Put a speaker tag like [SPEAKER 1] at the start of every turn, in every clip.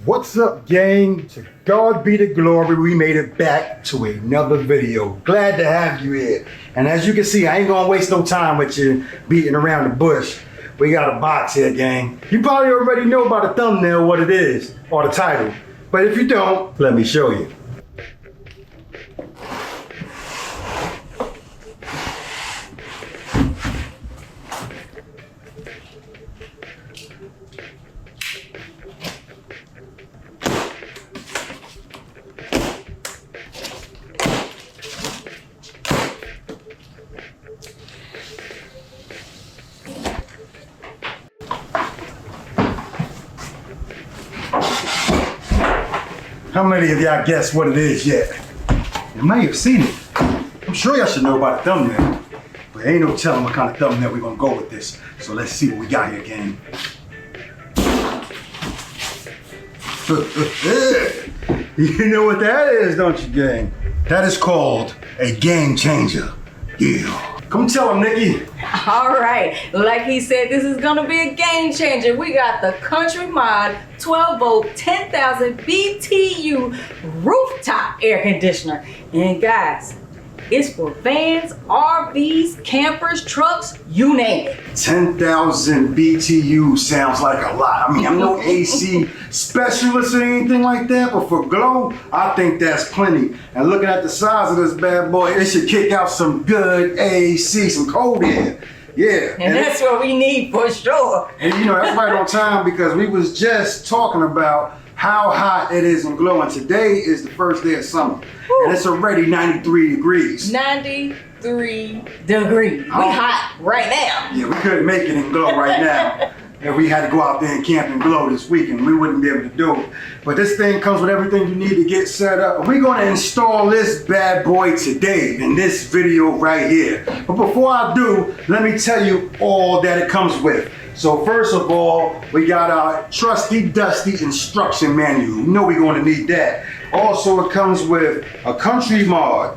[SPEAKER 1] What's up, gang? To God be the glory, we made it back to another video. Glad to have you here. And as you can see, I ain't gonna waste no time with you beating around the bush. We got a box here, gang. You probably already know by the thumbnail what it is, or the title. But if you don't, let me show you. How many of y'all guessed what it is yet? You may have seen it. I'm sure y'all should know about the thumbnail. But ain't no telling what kind of thumbnail we're gonna go with this. So let's see what we got here, gang. You know what that is, don't you, gang? That is called a game changer. Yeah. Come tell him, Nikki.
[SPEAKER 2] All right, like he said, this is gonna be a game changer. We got the CountryMod 12 volt 10,000 BTU rooftop air conditioner. And guys, it's for vans, RVs, campers, trucks, you name it.
[SPEAKER 1] 10,000 BTU sounds like a lot. I mean, I'm no AC specialist or anything like that, but for glow, I think that's plenty. And looking at the size of this bad boy, it should kick out some good AC, some cold air. Yeah.
[SPEAKER 2] And that's what we need for sure.
[SPEAKER 1] And you know, that's right on time because we was just talking about how hot it is in glow, and today is the first day of summer. Woo. And it's already 93 degrees.
[SPEAKER 2] 93 degrees. We hot right now.
[SPEAKER 1] Yeah, we couldn't make it in glow right now. And we had to go out there and camp and glow this weekend. We wouldn't be able to do it. But this thing comes with everything you need to get set up. And we're gonna install this bad boy today in this video right here. But before I do, let me tell you all that it comes with. So first of all, we got our trusty, dusty instruction manual. You know we're gonna need that. Also, it comes with a CountryMod.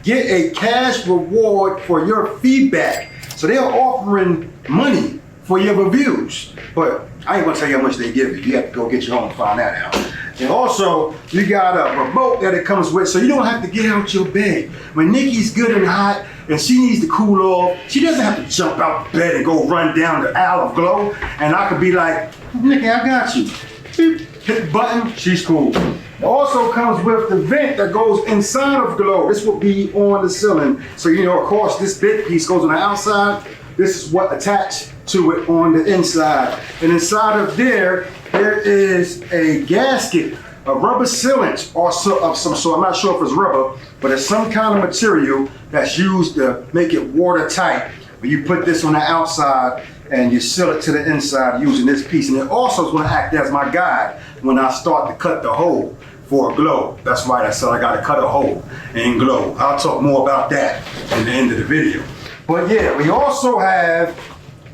[SPEAKER 1] Get a cash reward for your feedback. So they're offering money for your reviews. But I ain't gonna tell you how much they give you. You have to go get your own and find that out. And also, you got a remote that it comes with, so you don't have to get out your bed. When Nikki's good and hot and she needs to cool off, she doesn't have to jump out the bed and go run down the aisle of glow. And I could be like, Nikki, I got you. Beep. Hit the button, she's cool. It also comes with the vent that goes inside of glow. This will be on the ceiling. So you know, of course, this big piece goes on the outside. This is what attached to it on the inside. And inside of there is a gasket, a rubber sealant of some sort. I'm not sure if it's rubber, but it's some kind of material that's used to make it watertight. But you put this on the outside and you seal it to the inside using this piece. And it also is going to act as my guide when I start to cut the hole for glow. That's right, I said I got to cut a hole in glow. I'll talk more about that in the end of the video. But yeah, we also have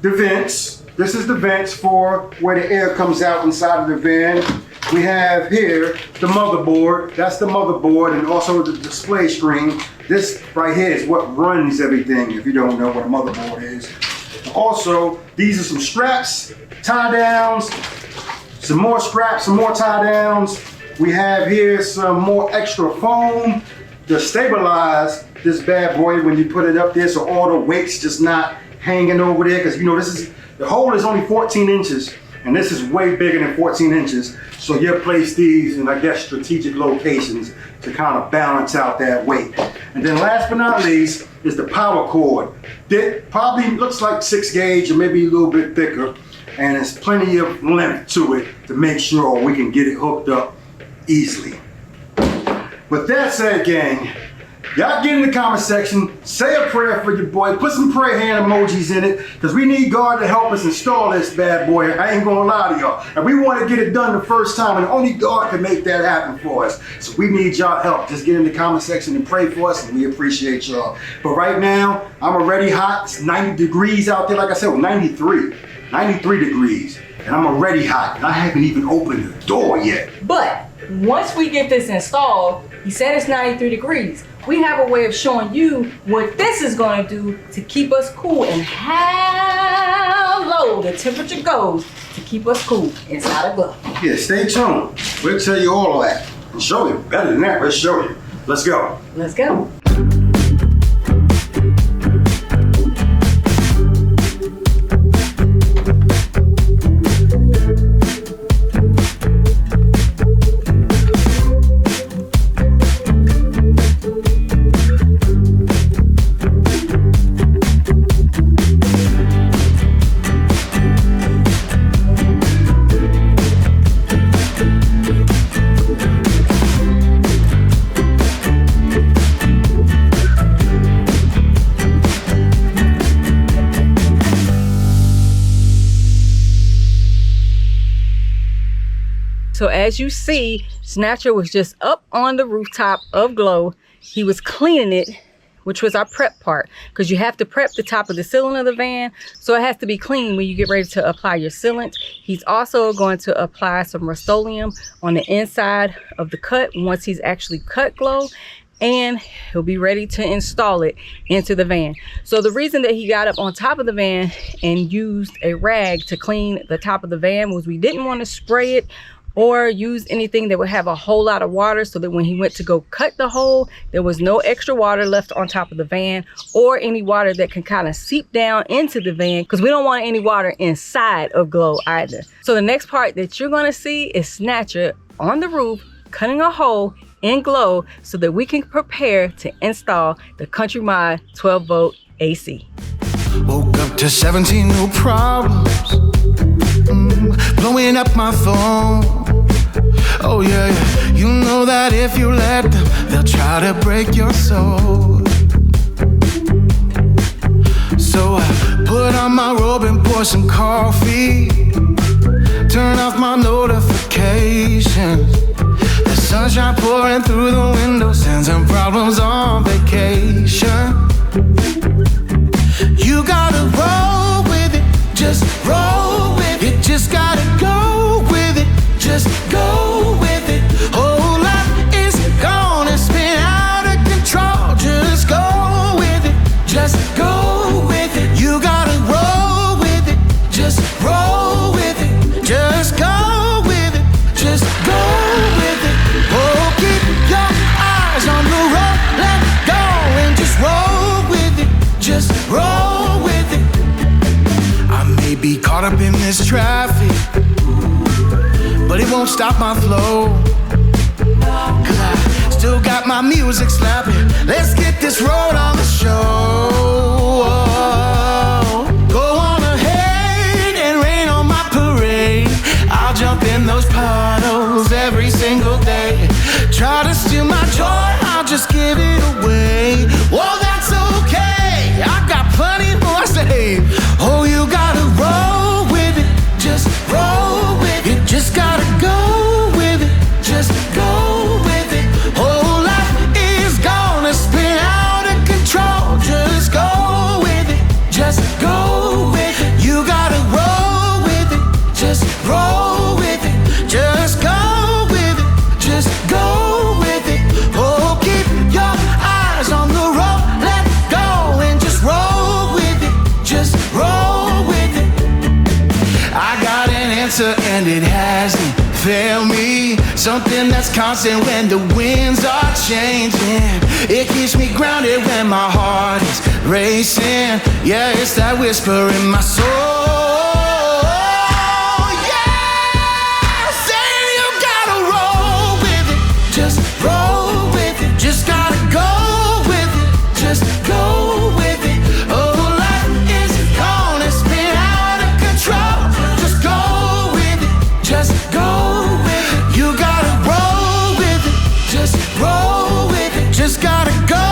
[SPEAKER 1] the vents. This is the vents for where the air comes out inside of the van. We have here the motherboard. That's the motherboard, and also the display screen. This right here is what runs everything, if you don't know what a motherboard is. Also, these are some straps, tie downs, some more straps, some more tie downs. We have here some more extra foam to stabilize this bad boy when you put it up there, so all the weight's just not hanging over there, because you know the hole is only 14 inches and this is way bigger than 14 inches. So you place these in, I guess, strategic locations to kind of balance out that weight. And then last but not least is the power cord. It probably looks like 6 gauge or maybe a little bit thicker, and there's plenty of length to it to make sure we can get it hooked up easily. With that said, gang, y'all get in the comment section, say a prayer for your boy, put some prayer hand emojis in it, because we need God to help us install this bad boy. I ain't gonna lie to y'all. And we want to get it done the first time, and only God can make that happen for us. So we need y'all help. Just get in the comment section and pray for us, and we appreciate y'all. But right now, I'm already hot. It's 90 degrees out there. Like I said, 93 degrees. And I'm already hot, and I haven't even opened the door yet.
[SPEAKER 2] But once we get this installed, he said it's 93 degrees. We have a way of showing you what this is going to do to keep us cool and how low the temperature goes to keep us cool inside a glow.
[SPEAKER 1] Yeah, stay tuned. We'll tell you all of that. And show you. Better than that, we'll show you. Let's go.
[SPEAKER 2] Let's go. So as you see, Snatcher was just up on the rooftop of Glow. He was cleaning it, which was our prep part, because you have to prep the top of the ceiling of the van. So it has to be clean when you get ready to apply your sealant. He's also going to apply some Rust-Oleum on the inside of the cut once he's actually cut Glow, and he'll be ready to install it into the van. So the reason that he got up on top of the van and used a rag to clean the top of the van was we didn't want to spray it or use anything that would have a whole lot of water, so that when he went to go cut the hole, there was no extra water left on top of the van, or any water that can kind of seep down into the van, because we don't want any water inside of Glow either. So the next part that you're going to see is Snatcher on the roof cutting a hole in Glow so that we can prepare to install the CountryMod 12-volt AC.
[SPEAKER 3] Woke up to 17 new problems, blowing up my phone. Oh yeah, yeah, you know that if you let them, they'll try to break your soul. So I put on my robe and pour some coffee, turn off my notifications. The sunshine pouring through the window, sending problems on vacation. You gotta roll with it, just roll with it. Just gotta go with it, just go with it. Whole life is gonna spin out of control. Just go with it, just go with it. You gotta roll with it, just roll with it. Just go with it, just go with it. Oh, keep your eyes on the road, let go and just roll with it, just roll with it. I may be caught up in this traffic, but it won't stop my flow, 'cause I still got my music slapping. Let's get this road on the show. Go on ahead and rain on my parade. I'll jump in those puddles every single day. Try to steal my joy, I'll just give it away. Well, that's okay, I got plenty more to say. Oh, you gotta roll with it, just roll with it. You just gotta go with it, just go with it. Whole life is gonna spin out of control. Just go with it, just go with it. You gotta roll with it, just roll with it. Just go with it, just go with it. Oh, keep your eyes on the road, let go and just roll with it, just roll with it. I got an answer and it hasn't failed me. Something that's constant when the winds are changing. It keeps me grounded when my heart is racing. Yeah, it's that whisper in my soul. Just roll with it, just gotta go with it, just go with it. Oh, life is gonna spin out of control. Just go with it, just go with it. You gotta roll with it, just roll with it. Just gotta go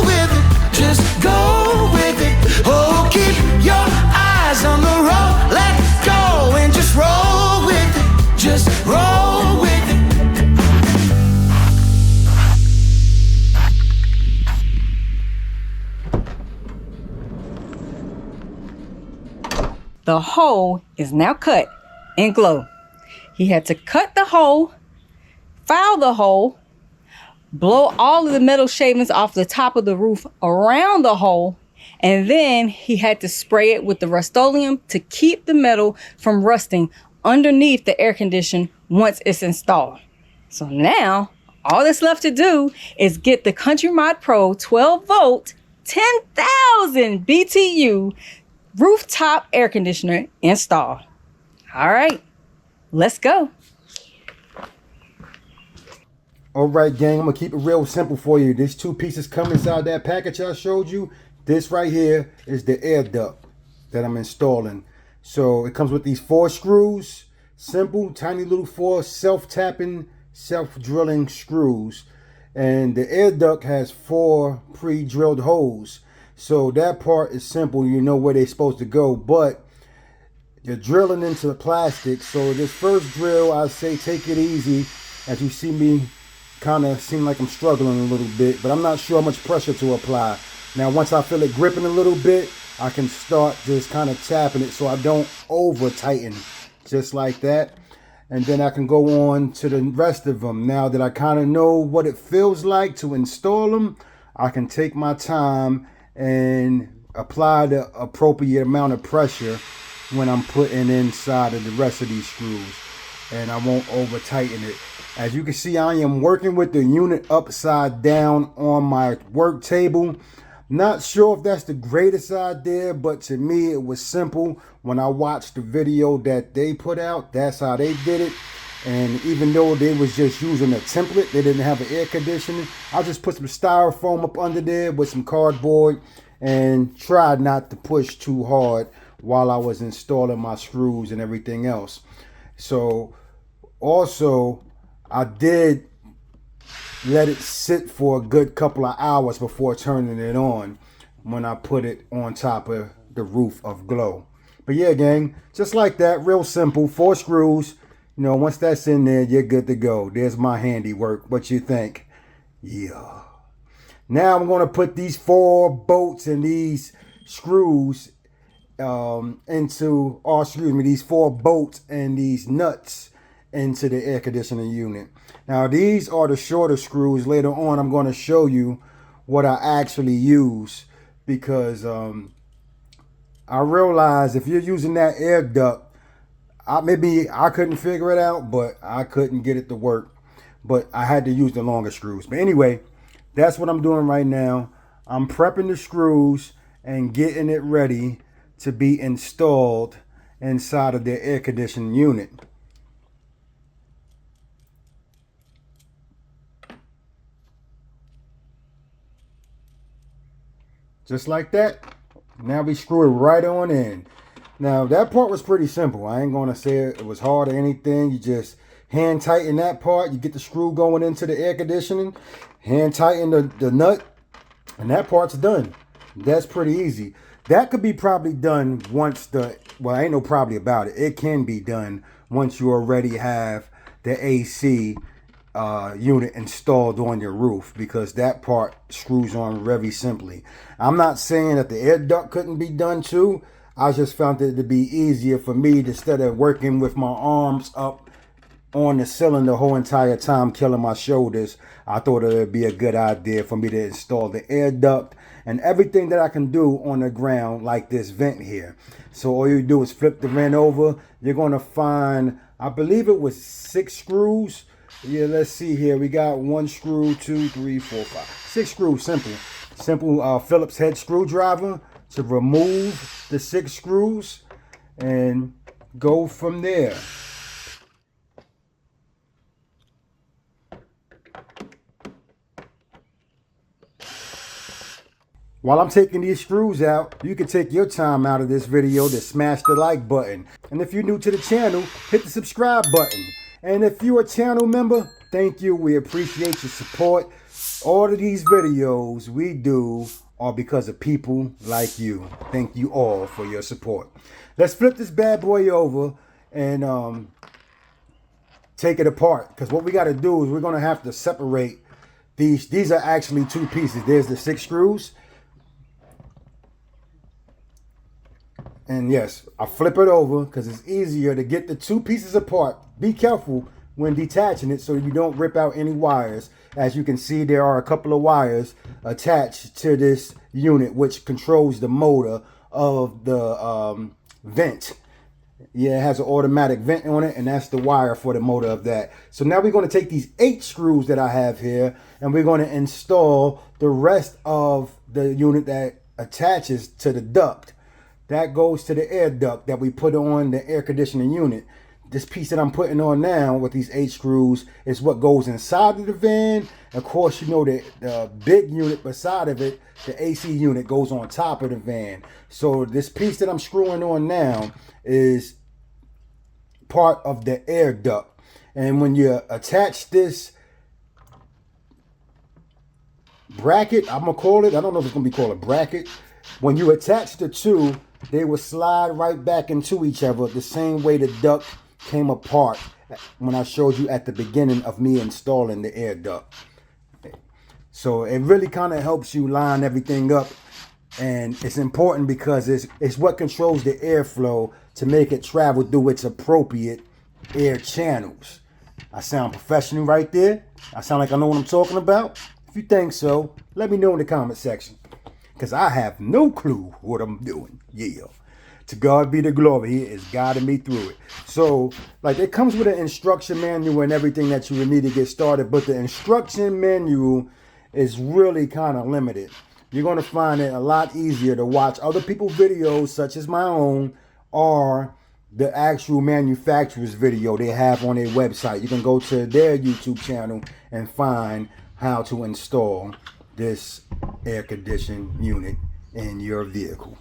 [SPEAKER 3] with it, just go with it. Oh, keep your eyes on the road, let go and just roll with it, just roll with it.
[SPEAKER 2] The hole is now cut in Glow. He had to cut the hole, file the hole, blow all of the metal shavings off the top of the roof around the hole, and then he had to spray it with the Rust-Oleum to keep the metal from rusting underneath the air conditioner once it's installed. So now all that's left to do is get the CountryMod Pro 12 volt 10,000 BTU rooftop air conditioner installed. All right, let's go.
[SPEAKER 1] All right, gang, I'm gonna keep it real simple for you. These two pieces come inside that package I showed you. This right here is the air duct that I'm installing. So it comes with these 4 screws, simple, tiny little 4 self-tapping, self-drilling screws. And the air duct has 4 pre-drilled holes. So that part is simple, you know where they're supposed to go, but you're drilling into the plastic. So this first drill, I say take it easy. As you see me kind of seem like I'm struggling a little bit, but I'm not sure how much pressure to apply. Now once I feel it gripping a little bit, I can start just kind of tapping it so I don't over tighten, just like that. And then I can go on to the rest of them. Now that I kind of know what it feels like to install them, I can take my time and apply the appropriate amount of pressure when I'm putting inside of the rest of these screws, and I won't over tighten it. As you can see, I am working with the unit upside down on my work table. Not sure if that's the greatest idea, but to me it was simple. When I watched the video that they put out, that's how they did it. And even though they was just using a template, they didn't have an air conditioner, I just put some styrofoam up under there with some cardboard and tried not to push too hard while I was installing my screws and everything else. So also I did let it sit for a good couple of hours before turning it on when I put it on top of the roof of Glow. But yeah, gang, just like that, real simple, 4 screws. You know, once that's in there, you're good to go. There's my handiwork. What you think? Yeah. Now I'm going to put these 4 bolts and these screws these 4 bolts and these nuts into the air conditioning unit. Now these are the shorter screws. Later on I'm going to show you what I actually use, because I realize if you're using that air duct, maybe I couldn't figure it out, but I couldn't get it to work, but I had to use the longer screws. But anyway, that's what I'm doing right now. I'm prepping the screws and getting it ready to be installed inside of the air conditioning unit. Just like that. Now we screw it right on in. Now that part was pretty simple. I ain't gonna say it was hard or anything. You just hand tighten that part. You get the screw going into the air conditioning. Hand tighten the nut, and that part's done. That's pretty easy. That could be probably done once ain't no probably about it. It can be done once you already have the AC unit installed on your roof, because that part screws on very simply. I'm not saying that the air duct couldn't be done too. I just found it to be easier for me, instead of working with my arms up on the ceiling the whole entire time, killing my shoulders. I thought it would be a good idea for me to install the air duct and everything that I can do on the ground, like this vent here. So all you do is flip the vent over. You're going to find, I believe it was 6 screws. Yeah, let's see here. We got 1 screw, 2, 3, 4, 5, 6 screws. Simple Phillips head screwdriver to remove the 6 screws and go from there. While I'm taking these screws out, you can take your time out of this video to smash the like button. And if you're new to the channel, hit the subscribe button. And if you're a channel member, thank you. We appreciate your support. All of these videos we do are because of people like you. Thank you all for your support. Let's flip this bad boy over and take it apart. Because what we got to do is we're going to have to separate these. These are actually 2 pieces. There's the 6 screws. And yes, I flip it over because it's easier to get the 2 pieces apart. Be careful when detaching it so you don't rip out any wires. As you can see, there are a couple of wires attached to this unit which controls the motor of the vent. Yeah, it has an automatic vent on it, and that's the wire for the motor of that. So now we're going to take these 8 screws that I have here, and we're going to install the rest of the unit that attaches to the duct. That goes to the air duct that we put on the air conditioning unit. This piece that I'm putting on now with these 8 screws is what goes inside of the van. Of course, you know that the big unit beside of it, the AC unit, goes on top of the van. So this piece that I'm screwing on now is part of the air duct. And when you attach this bracket, I'm gonna call it, I don't know if it's gonna be called a bracket. When you attach the two, they will slide right back into each other the same way the duct came apart when I showed you at the beginning of me installing the air duct. So it really kind of helps you line everything up, and it's important because it's what controls the airflow to make it travel through its appropriate air channels. I sound professional right there? I sound like I know what I'm talking about? If you think so, let me know in the comment section, because I have no clue what I'm doing. Yeah. To God be the glory. He is guiding me through it. So, like, it comes with an instruction manual and everything that you would need to get started, but the instruction manual is really kind of limited. You're going to find it a lot easier to watch other people's videos, such as my own, or the actual manufacturer's video they have on their website. You can go to their YouTube channel and find how to install this air conditioning unit in your vehicle.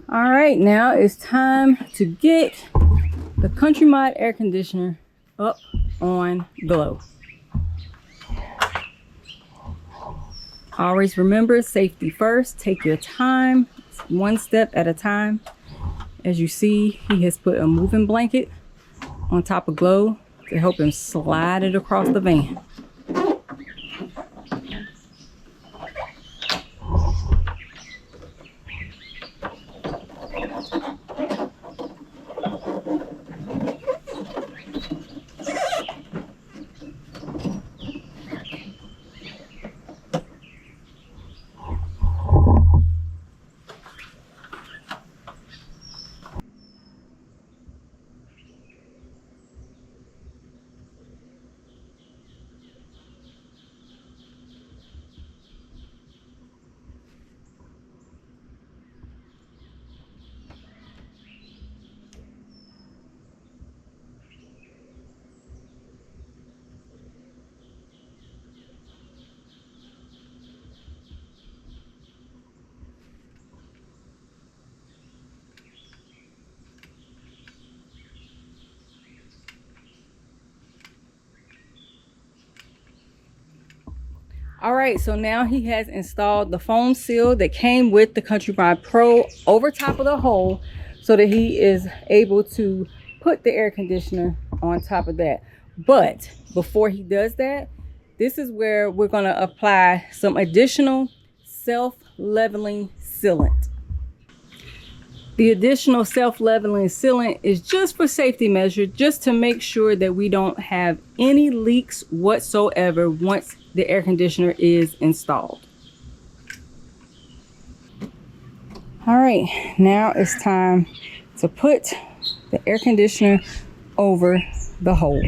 [SPEAKER 2] All right, now it's time to get the CountryMod air conditioner up on glow. Always remember, safety first. Take your time, one step at a time. As you see, he has put a moving blanket on top of glow to help him slide it across the van. All right, so now he has installed the foam seal that came with the CountryMod Pro over top of the hole so that he is able to put the air conditioner on top of that. But before he does that, this is where we're going to apply some additional self-leveling sealant. The additional self-leveling sealant is just for safety measure, just to make sure that we don't have any leaks whatsoever once the air conditioner is installed. All right, now it's time to put the air conditioner over the hole.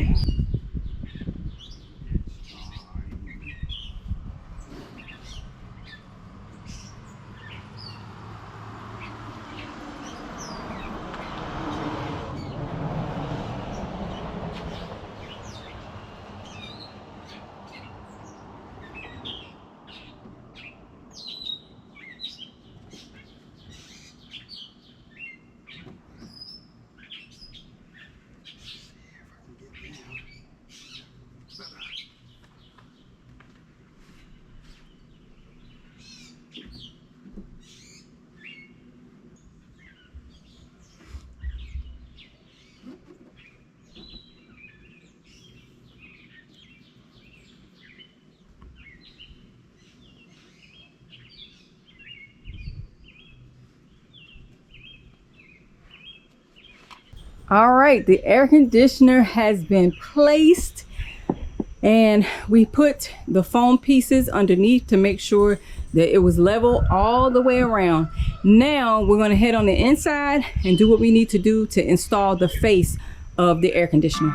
[SPEAKER 2] All right, the air conditioner has been placed And we put the foam pieces underneath to make sure that it was level all the way around. Now we're going to head on the inside and do what we need to do to install the face of the air conditioner.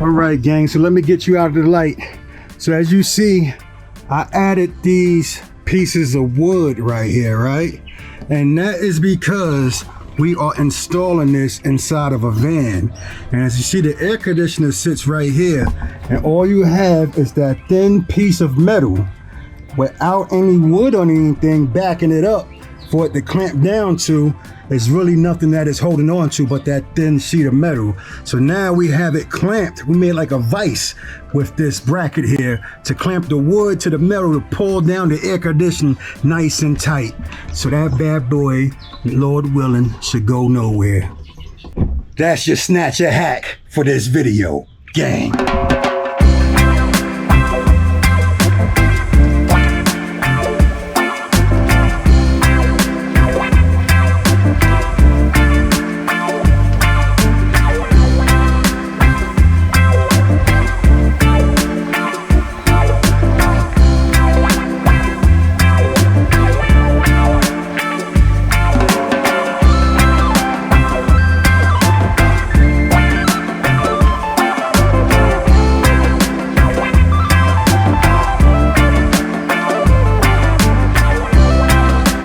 [SPEAKER 1] All right, gang, so let me get you out of the light. So as you see, I added these pieces of wood right here, right? And that is because we are installing this inside of a van. And as you see, the air conditioner sits right here. And all you have is that thin piece of metal without any wood or anything backing it up for it to clamp down to. There's really nothing that is holding on to but that thin sheet of metal. So now we have it clamped. We made like a vise with this bracket here to clamp the wood to the metal to pull down the air conditioning nice and tight. So that bad boy, Lord willing, should go nowhere. That's your snatcher hack for this video, gang.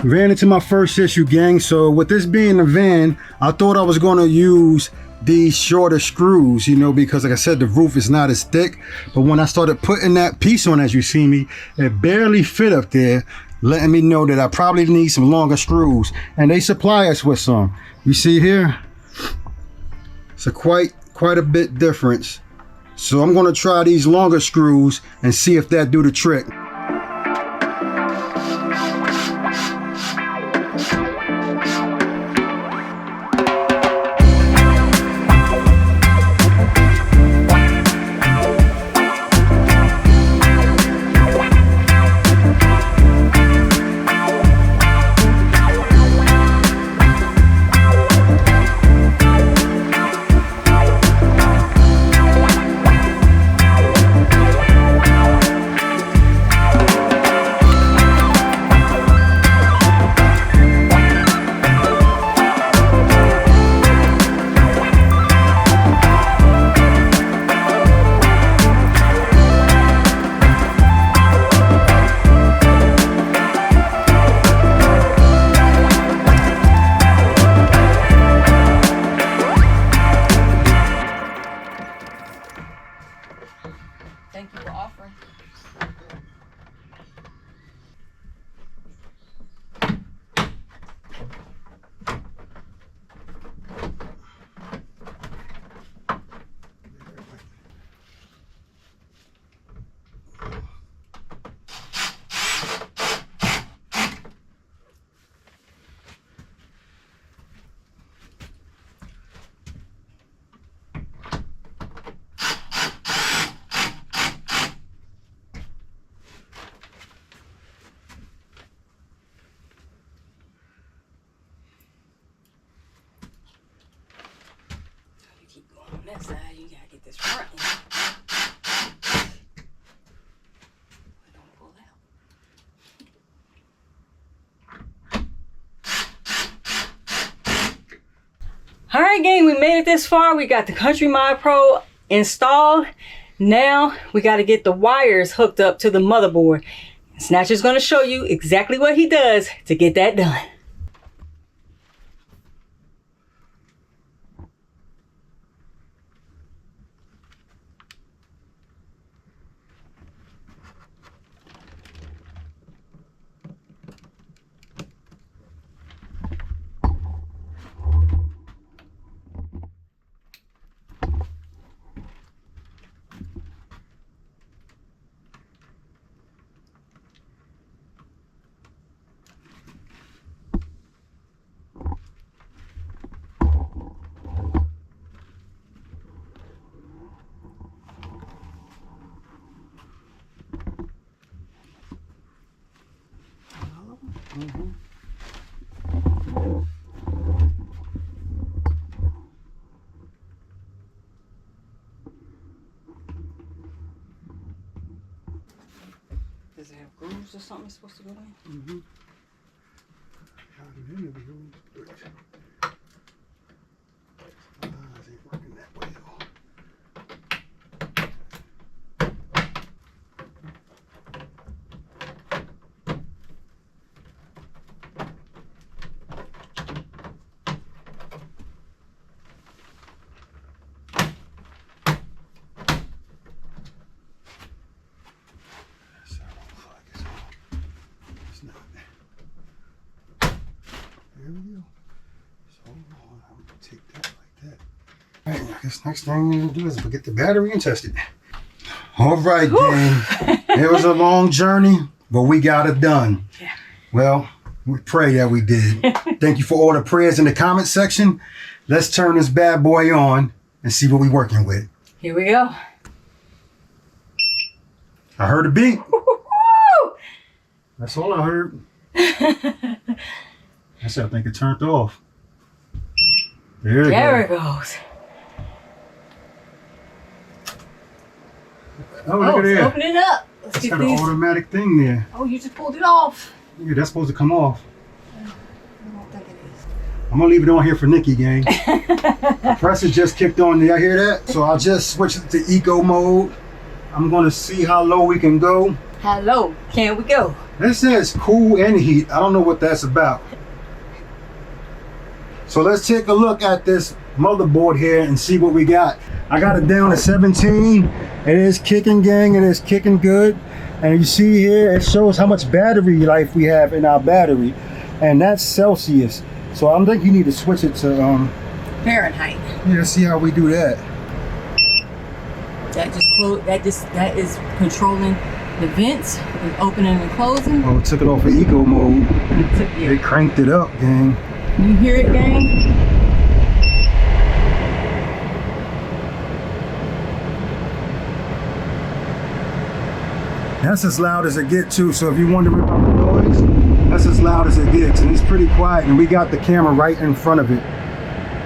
[SPEAKER 1] Ran into my first issue, gang. So with this being a van, I thought I was going to use these shorter screws, you know, because like I said, the roof is not as thick. But when I started putting that piece on, as you see me, it barely fit up there, letting me know that I probably need some longer screws. And they supply us with some. You see here, it's a quite a bit difference. So I'm going to try these longer screws and see if that do the trick.
[SPEAKER 2] Thank you for offering. we made it this far. We got the CountryMod Pro installed. Now we got to get the wires hooked up to the motherboard. Snatcher's going to show you exactly what he does to get that done. Does it have grooves or something it's supposed to go in?
[SPEAKER 1] There we go. So I'm gonna take that like that. All right, I guess next thing we need to do is get the battery and test it. All right, gang. It was a long journey, but we got it done.
[SPEAKER 2] Yeah.
[SPEAKER 1] Well, we pray that we did. Thank you for all the prayers in the comment section. Let's turn this bad boy on and see what we're working with.
[SPEAKER 2] Here we go.
[SPEAKER 1] I heard a beat.
[SPEAKER 2] Woo-hoo-hoo!
[SPEAKER 1] That's all I heard. That's how I think it turned off. There
[SPEAKER 2] There it goes.
[SPEAKER 1] Oh, look at
[SPEAKER 2] let's
[SPEAKER 1] that.
[SPEAKER 2] open it up. Let's
[SPEAKER 1] It's
[SPEAKER 2] get
[SPEAKER 1] got an
[SPEAKER 2] these.
[SPEAKER 1] automatic thing there.
[SPEAKER 2] Oh, you just pulled it off.
[SPEAKER 1] Yeah, that's supposed to come off.
[SPEAKER 2] I don't think it is.
[SPEAKER 1] I'm gonna leave it on here for Nikki, gang. Pressure just kicked on. Did y'all hear that? So I'll just switch it to eco mode. I'm gonna see how low we can go.
[SPEAKER 2] How low can we go?
[SPEAKER 1] It says cool and heat. I don't know what that's about. So let's take a look at this motherboard here and see what we got. I got it down to 17. It is kicking, gang. It is kicking good. And you see here, it shows how much battery life we have in our battery. And that's Celsius. So I think you need to switch it to,
[SPEAKER 2] Fahrenheit.
[SPEAKER 1] yeah, see how we do that.
[SPEAKER 2] That is controlling the vents and opening and closing.
[SPEAKER 1] Oh, it took it off of eco mode.
[SPEAKER 2] Yeah.
[SPEAKER 1] They cranked it up, gang.
[SPEAKER 2] You hear it, gang?
[SPEAKER 1] That's as loud as it gets too. So if you're wondering about the noise, that's as loud as it gets. And it's pretty quiet. And we got the camera right in front of it.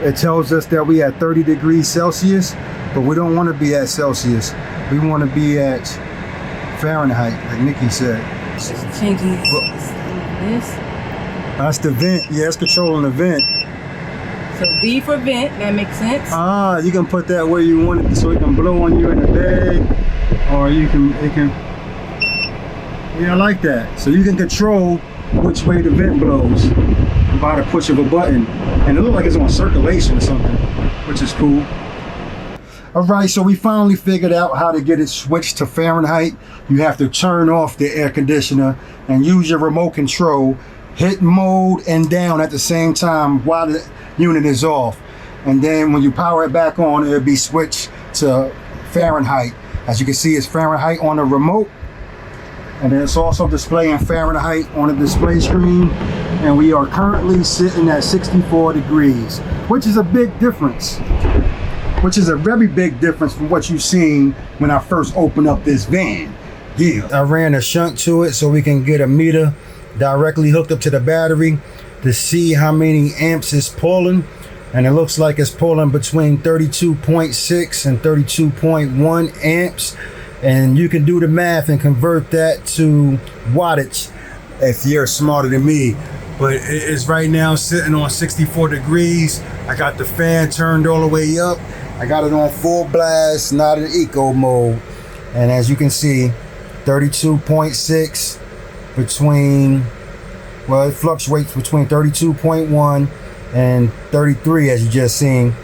[SPEAKER 1] It tells us that we at 30 degrees Celsius, but we don't want to be at Celsius. We want to be at Fahrenheit, like Nikki said.
[SPEAKER 2] Just changing this.
[SPEAKER 1] That's the vent. Yeah, it's controlling the vent.
[SPEAKER 2] So B for vent, that makes sense.
[SPEAKER 1] Ah, you can put that where you want it so it can blow on you in the bag, or it can, yeah, I like that. So you can control which way the vent blows by the push of a button. And it looks like it's on circulation or something, which is cool. All right, so we finally figured out how to get it switched to Fahrenheit. You have to turn off the air conditioner and use your remote control. Hit mode and down at the same time while the unit is off. And then when you power it back on, it'll be switched to Fahrenheit. As you can see, it's Fahrenheit on the remote. And then it's also displaying Fahrenheit on the display screen. And we are currently sitting at 64 degrees, which is a big difference. Which is a very big difference from what you've seen when I first opened up this van. Yeah. I ran a shunt to it so we can get a meter directly hooked up to the battery to see how many amps it's pulling. And it looks like it's pulling between 32.6 and 32.1 amps. And you can do the math and convert that to wattage if you're smarter than me. but it's right now sitting on 64 degrees. I got the fan turned all the way up. I got it on full blast, not in eco mode. And as you can see, 32.6 between, well, it fluctuates between 32.1 and 33 as you just seen.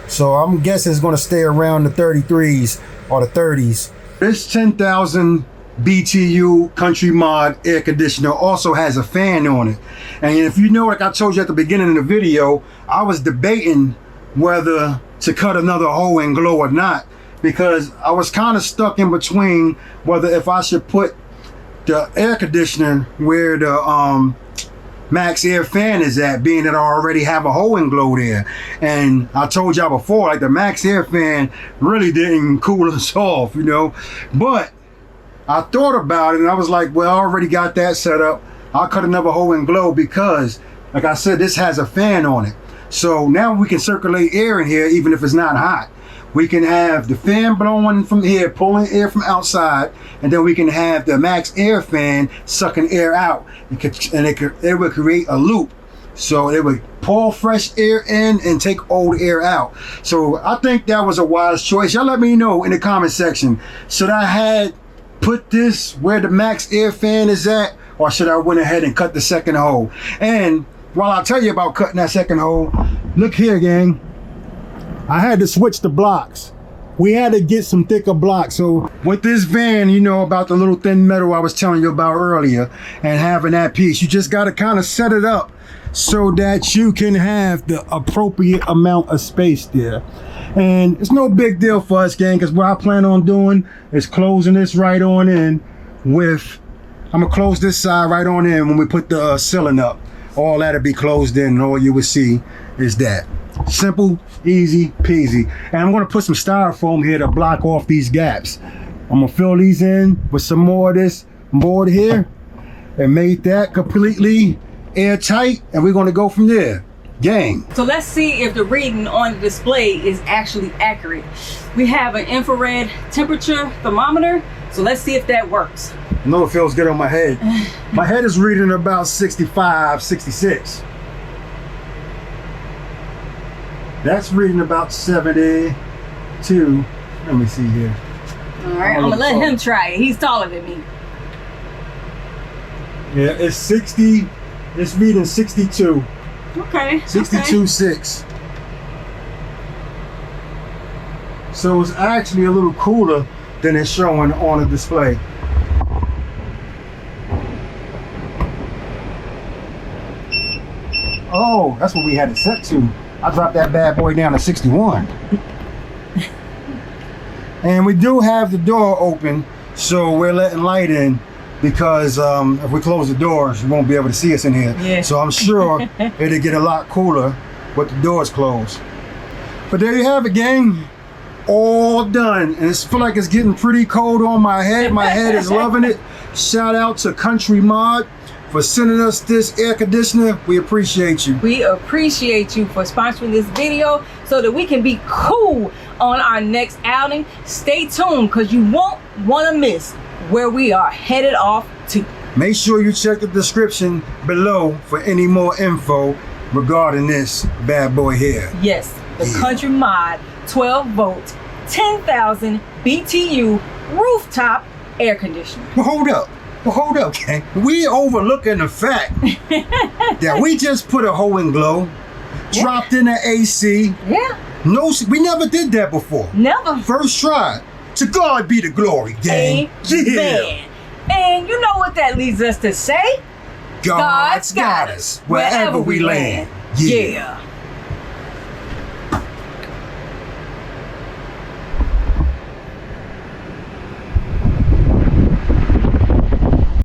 [SPEAKER 1] So I'm guessing it's gonna stay around the 33s or the 30s. This 10,000 BTU CountryMod air conditioner also has a fan on it. And if you know, like I told you at the beginning of the video, I was debating whether to cut another hole and glow or not, because I was kind of stuck in between whether if I should put the air conditioner where the max air fan is at, being that I already have a hole and glow there. And I told y'all before, like the max air fan really didn't cool us off, you know. But I thought about it and I was like, well, I already got that set up. I'll cut another hole and glow because, like I said, this has a fan on it. So now we can circulate air in here even if it's not hot. We can have the fan blowing from here, pulling air from outside, and then we can have the max air fan sucking air out. It would create a loop. So it would pull fresh air in and take old air out. So I think that was a wise choice. Y'all let me know in the comment section. Should I had put this where the max air fan is at, or should I went ahead and cut the second hole? And while I tell you about cutting that second hole, look here, gang. I had to switch the blocks. We had to get some thicker blocks. So with this van, you know about the little thin metal I was telling you about earlier, and having that piece, you just got to kind of set it up so that you can have the appropriate amount of space there. And it's no big deal for us, gang, because what I plan on doing is closing this right on in with, I'm gonna close this side right on in when we put the ceiling up. All that'll be closed in, and all you will see is that. Simple, easy peasy. And I'm gonna put some styrofoam here to block off these gaps. I'm gonna fill these in with some more of this board here and make that completely airtight, and we're gonna go from there, gang.
[SPEAKER 2] So let's see if the reading on the display is actually accurate. We have an infrared temperature thermometer, so let's see if that works.
[SPEAKER 1] I know it feels good on my head. My head is reading about 65, 66. That's reading about 72. Let me see here.
[SPEAKER 2] All right, I'm gonna let him try it. He's taller than me.
[SPEAKER 1] Yeah, it's 60. It's reading 62.
[SPEAKER 2] Okay.
[SPEAKER 1] 62.6. So it's actually a little cooler than it's showing on the display. Oh, that's what we had it set to. I dropped that bad boy down to 61. And we do have the door open, so we're letting light in, because if we close the doors, you won't be able to see us in here.
[SPEAKER 2] Yeah.
[SPEAKER 1] So I'm sure it'll get a lot cooler with the doors closed. But there you have it, gang. All done. And it's feel like it's getting pretty cold on my head. My head is loving it. Shout out to CountryMod for sending us this air conditioner. We appreciate you.
[SPEAKER 2] We appreciate you for sponsoring this video so that we can be cool on our next outing. Stay tuned, because you won't want to miss where we are headed off to.
[SPEAKER 1] Make sure you check the description below for any more info regarding this bad boy here.
[SPEAKER 2] Yes, the CountryMod 12 volt 10,000 BTU rooftop air conditioner.
[SPEAKER 1] Well, hold up, gang. We overlooking the fact that we just put a hole and glow, dropped in the AC.
[SPEAKER 2] Yeah.
[SPEAKER 1] No, we never did that before.
[SPEAKER 2] Never.
[SPEAKER 1] First try. To God be the glory, gang.
[SPEAKER 2] Amen. And you know what that leads us to say?
[SPEAKER 1] God's got us wherever we land.
[SPEAKER 2] Yeah.